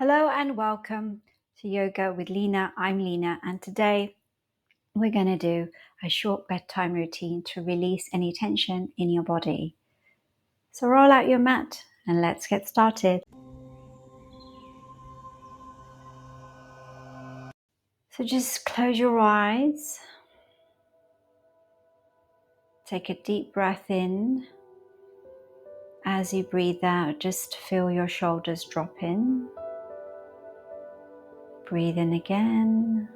Hello and welcome to Yoga with Lina. I'm Lina, and today we're going to do a short bedtime routine to release any tension in your body. So roll out your mat and let's get started. So just close your eyes. Take a deep breath in. As you breathe out, just feel your shoulders drop in. Breathe in again.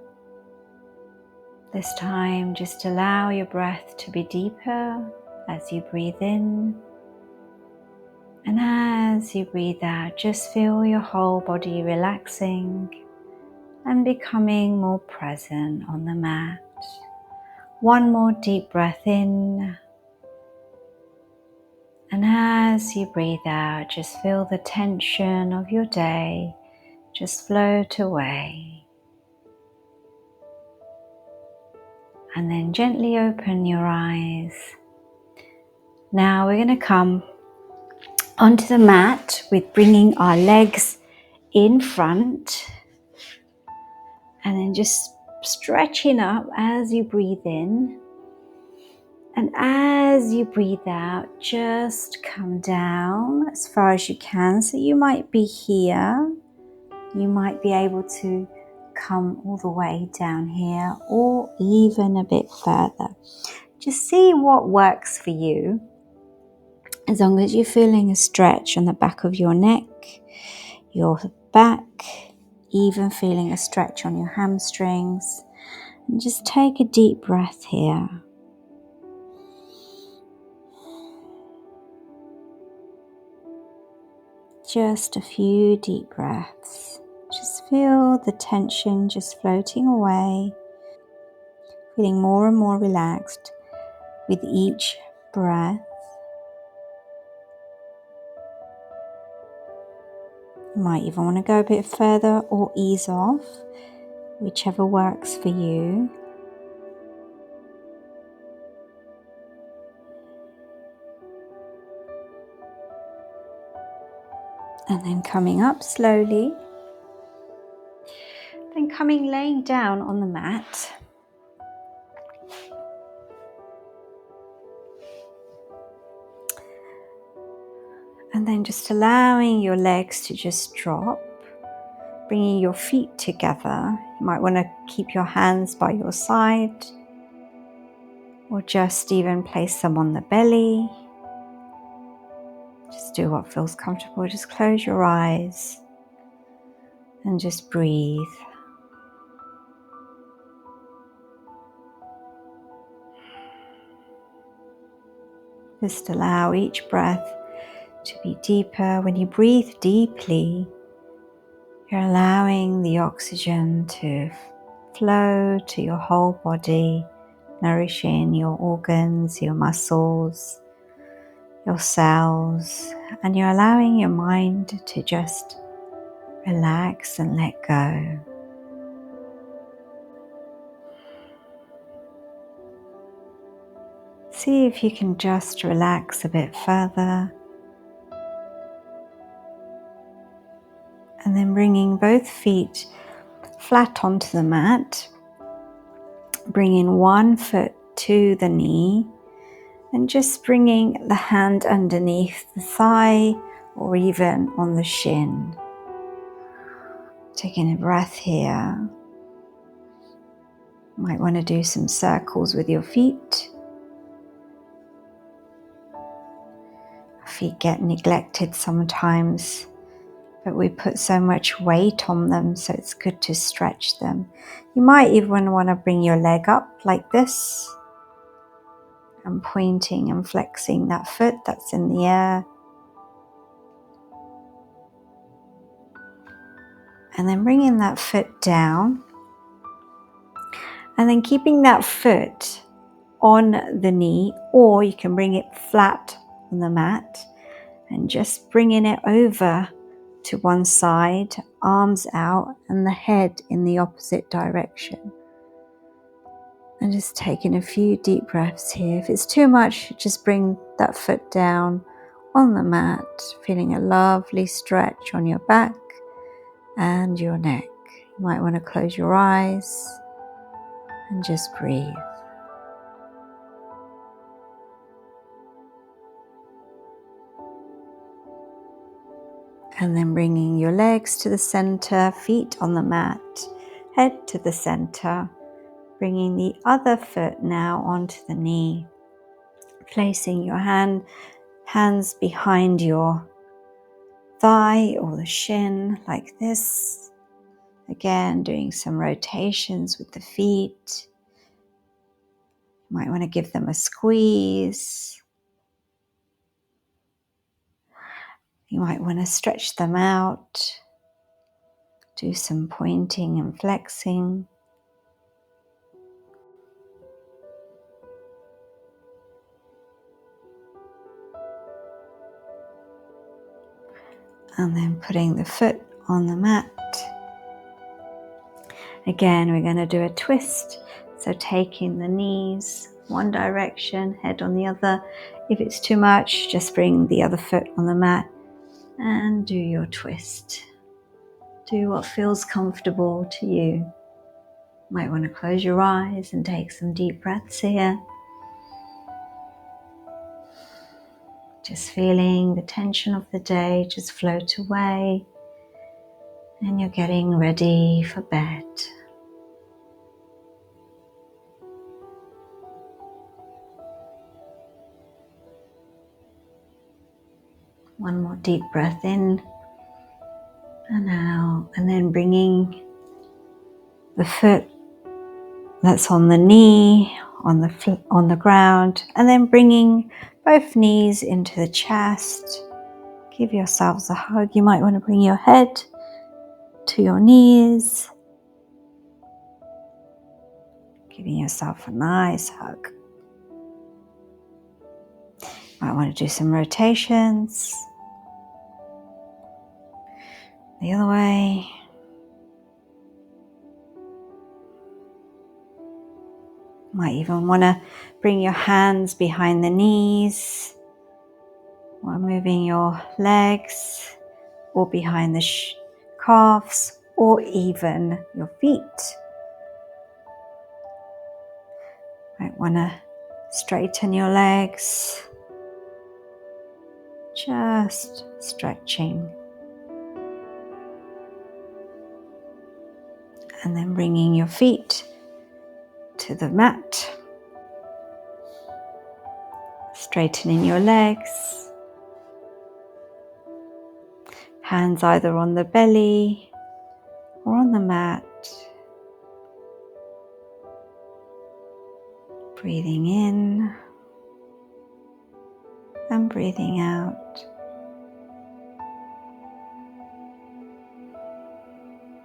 This time, just allow your breath to be deeper as you breathe in. And as you breathe out, just feel your whole body relaxing and becoming more present on the mat. One more deep breath in. And as you breathe out, just feel the tension of your day just float away. And then gently open your eyes. Now we're going to come onto the mat with bringing our legs in front and then just stretching up as you breathe in, and as you breathe out, just come down as far as you can. So you might be here, you might be able to come all the way down here or even a bit further. Just see what works for you, as long as you're feeling a stretch on the back of your neck, your back, even feeling a stretch on your hamstrings. And just take a deep breath here. Just a few deep breaths. Just feel the tension just floating away, feeling more and more relaxed with each breath. You might even want to go a bit further or ease off, whichever works for you. And then coming up slowly, then laying down on the mat. And then just allowing your legs to just drop, bringing your feet together. You might want to keep your hands by your side, or just even place them on the belly. Just do what feels comfortable. Just close your eyes and just breathe. Just allow each breath to be deeper. When you breathe deeply, you're allowing the oxygen to flow to your whole body, nourishing your organs, your muscles, your cells, and you're allowing your mind to just relax and let go. See if you can just relax a bit further. And then bringing both feet flat onto the mat, bringing one foot to the knee, and just bringing the hand underneath the thigh or even on the shin. Taking a breath here. Might want to do some circles with your feet. Feet get neglected sometimes, but we put so much weight on them, so it's good to stretch them. You might even want to bring your leg up like this and pointing and flexing that foot that's in the air. And then bringing that foot down, and then keeping that foot on the knee, or you can bring it flat on the mat and just bringing it over to one side, arms out and the head in the opposite direction. And just taking a few deep breaths here. If it's too much, just bring that foot down on the mat, feeling a lovely stretch on your back and your neck. You might want to close your eyes and just breathe. And then bringing your legs to the center, feet on the mat, head to the center, bringing the other foot now onto the knee, placing your hands behind your thigh or the shin like this. Again, doing some rotations with the feet. You might want to give them a squeeze. You might want to stretch them out, do some pointing and flexing. And then putting the foot on the mat. Again, we're going to do a twist. So taking the knees one direction, head on the other. If it's too much, just bring the other foot on the mat and do your twist. Do what feels comfortable to you. Might want to close your eyes and take some deep breaths here. Just feeling the tension of the day just float away, and you're getting ready for bed. One more deep breath in and out, and then bringing the foot that's on the knee on the ground, and then bringing both knees into the chest. Give yourselves a hug. You might want to bring your head to your knees, giving yourself a nice hug. Might want to do some rotations the other way. Might even want to bring your hands behind the knees while moving your legs, or behind the calves, or even your feet. Might want to straighten your legs, just stretching. And then bringing your feet to the mat, straightening your legs, hands either on the belly or on the mat. Breathing in and breathing out.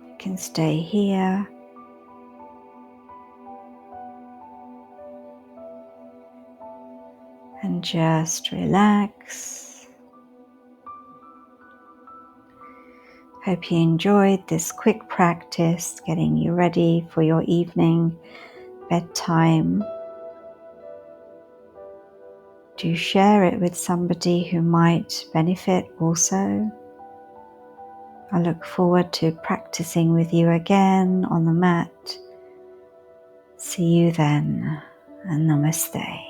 You can stay here. And just relax. Hope you enjoyed this quick practice, getting you ready for your evening bedtime. Do share it with somebody who might benefit also. I look forward to practicing with you again on the mat. See you then, and namaste.